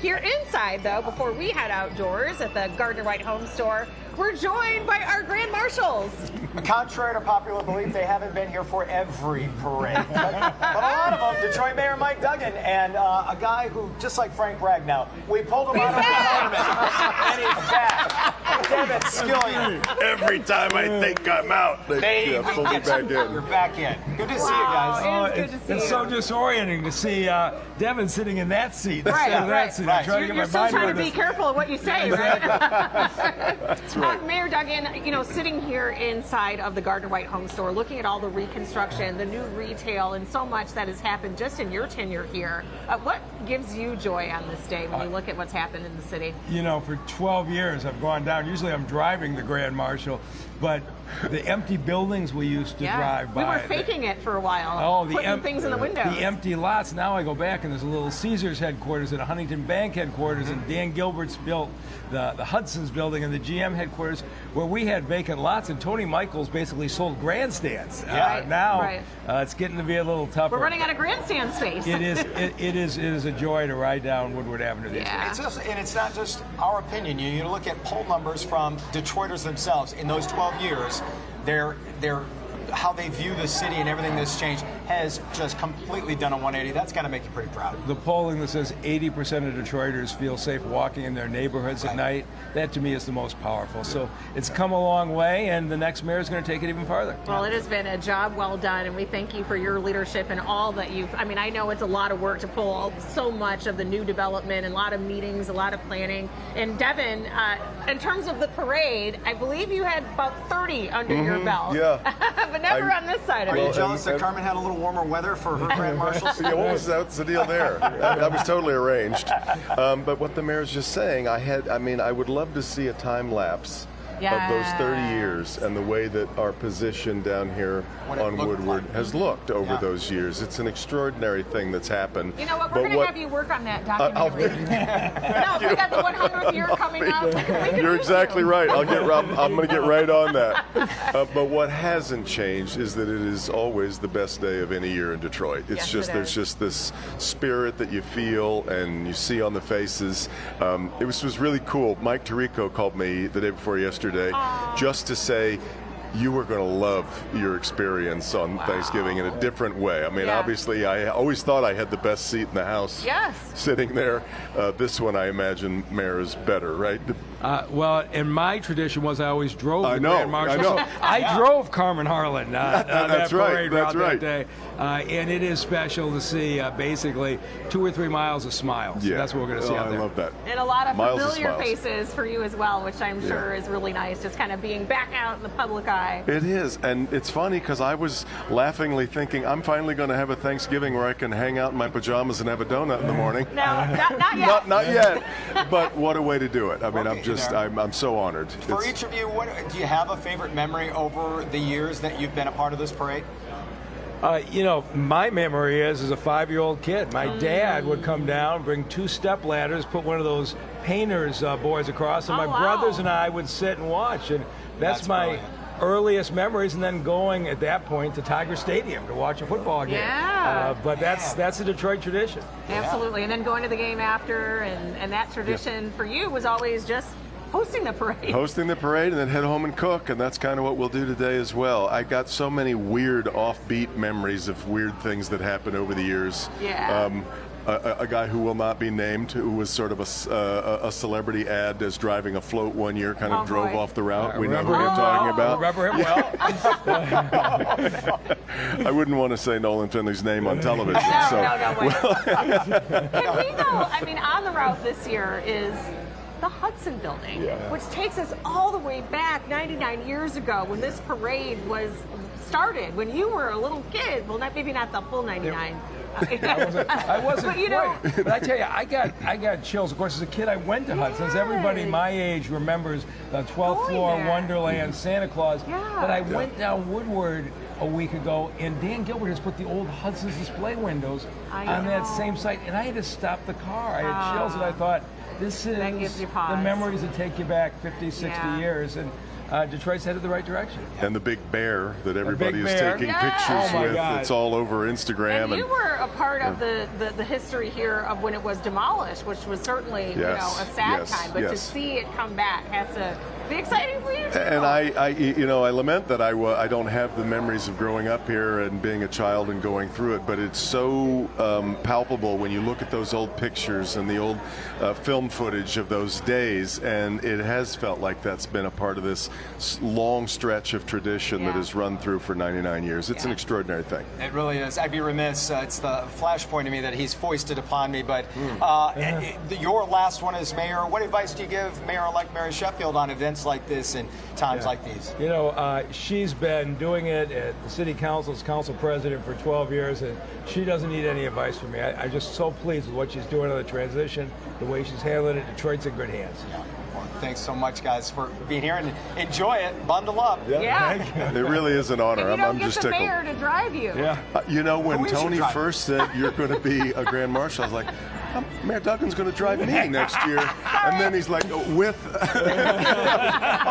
Here inside, though, before we head outdoors at the Gardner White home store, we're joined by our Grand Marshals. Contrary to popular belief, they haven't been here for every parade. But a lot of them, Detroit Mayor Mike Duggan, and a guy who, just like Frank Bragg now, we pulled him out of retirement, and he's back. Devin Scillian. Every time I think I'm out, they pull me back in. You're back in. Good to see you guys. It is good to see It's you. so disorienting to see Devin sitting in that seat. Right, instead of right. that seat. Right. You're still trying to be careful of what you say, right? That's right. Mayor Duggan, you know, sitting here inside of the Gardner White home store, looking at all the reconstruction, the new retail, and so much that has happened just in your tenure here, what gives you joy on this day when you look at what's happened in the city? You know, for 12 years I've gone down. Usually I'm driving the Grand Marshal, but the empty buildings we used to drive by. We were faking it for a while, putting things in the windows. The empty lots. Now I go back and there's a little Caesars headquarters and a Huntington Bank headquarters, and Dan Gilbert's built the Hudson's building and the GM headquarters where we had vacant lots, and Tony Michaels basically sold grandstands. Now it's getting to be a little tougher. We're running out of grandstand space. It is a joy to ride down Woodward Avenue these days. And it's not just our opinion. You look at poll numbers from Detroiters themselves in those 12 years. They're how they view the city and everything that's changed has just completely done a 180. That's got to make you pretty proud. The polling that says 80% of Detroiters feel safe walking in their neighborhoods at night, that to me is the most powerful. So it's come a long way, and the next mayor is going to take it even farther. Well, it has been a job well done, and we thank you for your leadership and all that you've, I mean, I know it's a lot of work to pull so much of the new development and a lot of meetings, a lot of planning. And Devin, in terms of the parade, I believe you had about 30 under your belt. Yeah. But never on this side of Are it. you jealous that Carmen had a little warmer weather for her Grand Marshals? Yeah, what's the deal there? That was totally arranged. But what the mayor's just saying, I would love to see a time lapse of those 30 years and the way that our position down here on Woodward has looked over those years. It's an extraordinary thing that's happened. You know what? We're going to have you work on that documentary. No, we got the 100th year coming up. You're exactly right. I'm going to get right on that. But what hasn't changed is that it is always the best day of any year in Detroit. It's there's just this spirit that you feel and you see on the faces. It was really cool. Mike Tirico called me the day before yesterday just to say, you were going to love your experience on Thanksgiving in a different way. I mean, obviously, I always thought I had the best seat in the house sitting there. This one, I imagine, Mayor, is better, right? Well, and my tradition was I always drove the Grand Marshal. So I drove Carmen Harlan that parade route that day. And it is special to see basically 2 or 3 miles of smiles. Yeah. That's what we're going to see out there. I love that. And a lot of Miles familiar of faces for you as well, which I'm sure is really nice, just kind of being back out in the public eye. It is, and it's funny because I was laughingly thinking I'm finally going to have a Thanksgiving where I can hang out in my pajamas and have a donut in the morning. No, not yet. Not yet. But what a way to do it. I mean, I'm so honored. For each of you, do you have a favorite memory over the years that you've been a part of this parade? You know, my memory is as a 5-year-old kid, my dad would come down, bring 2 step ladders, put one of those painters boards across, and my brothers and I would sit and watch. And that's my brilliant. Earliest memories, and then going at that point to Tiger Stadium to watch a football game. But that's a Detroit tradition. Absolutely. And then going to the game after, and that tradition for you was always just hosting the parade. Hosting the parade and then head home and cook, and that's kind of what we'll do today as well. I got so many weird offbeat memories of weird things that happened over the years. A guy who will not be named, who was sort of a celebrity ad as driving a float one year, kind of drove off the route. We know who you're talking about. Remember him well? I wouldn't want to say Nolan Finley's name on television. No, wait. Can we know, I mean, on the route this year is the Hudson building, which takes us all the way back 99 years ago when this parade was started, when you were a little kid. Well, maybe not the full 99. I wasn't quite. But I tell you, I got chills. Of course, as a kid, I went to Hudson's. Everybody my age remembers the 12th floor Wonderland, Santa Claus. But I went down Woodward a week ago, and Dan Gilbert has put the old Hudson's display windows on that same site, and I had to stop the car. I had chills, and I thought, this is the memories that take you back 50, 60 years. And Detroit's headed the right direction. And the big bear that everybody is bear. taking Yes. pictures Oh my with. God. It's all over Instagram. And you were a part of the history here of when it was demolished, which was certainly Yes. a sad Yes. time. But to Yes. see it come back has to be exciting for you too. And I lament that I don't have the memories of growing up here and being a child and going through it, but it's so palpable when you look at those old pictures and the old film footage of those days, and it has felt like that's been a part of this long stretch of tradition that has run through for 99 years. It's an extraordinary thing. It really is. I'd be remiss. It's the flashpoint to me that he's foisted upon me. But your last one as mayor, what advice do you give Mayor-elect Mary Sheffield on events like this and times like these? You know, she's been doing it at the city council's council president for 12 years, and she doesn't need any advice from me. I'm just so pleased with what she's doing on the transition, the way she's handling it. Detroit's in good hands. Yeah. Well, thanks so much, guys, for being here, and enjoy it. Bundle up. Yeah. It really is an honor. And you don't I'm get just the tickled. mayor to drive you. Yeah. When We should Tony drive. first said you're going to be a grand marshal, I was like, Mayor Duggan's going to drive me next year. And then he's like, with.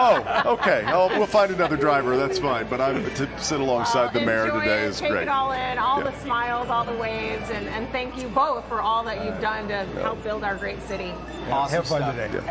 Oh, okay. We'll find another driver. That's fine. But to sit alongside the mayor Enjoy today it, is take great. it all in, all Yeah. the smiles, all the waves, and thank you both for all that you've done to help build our great city. Awesome Have fun stuff. today. And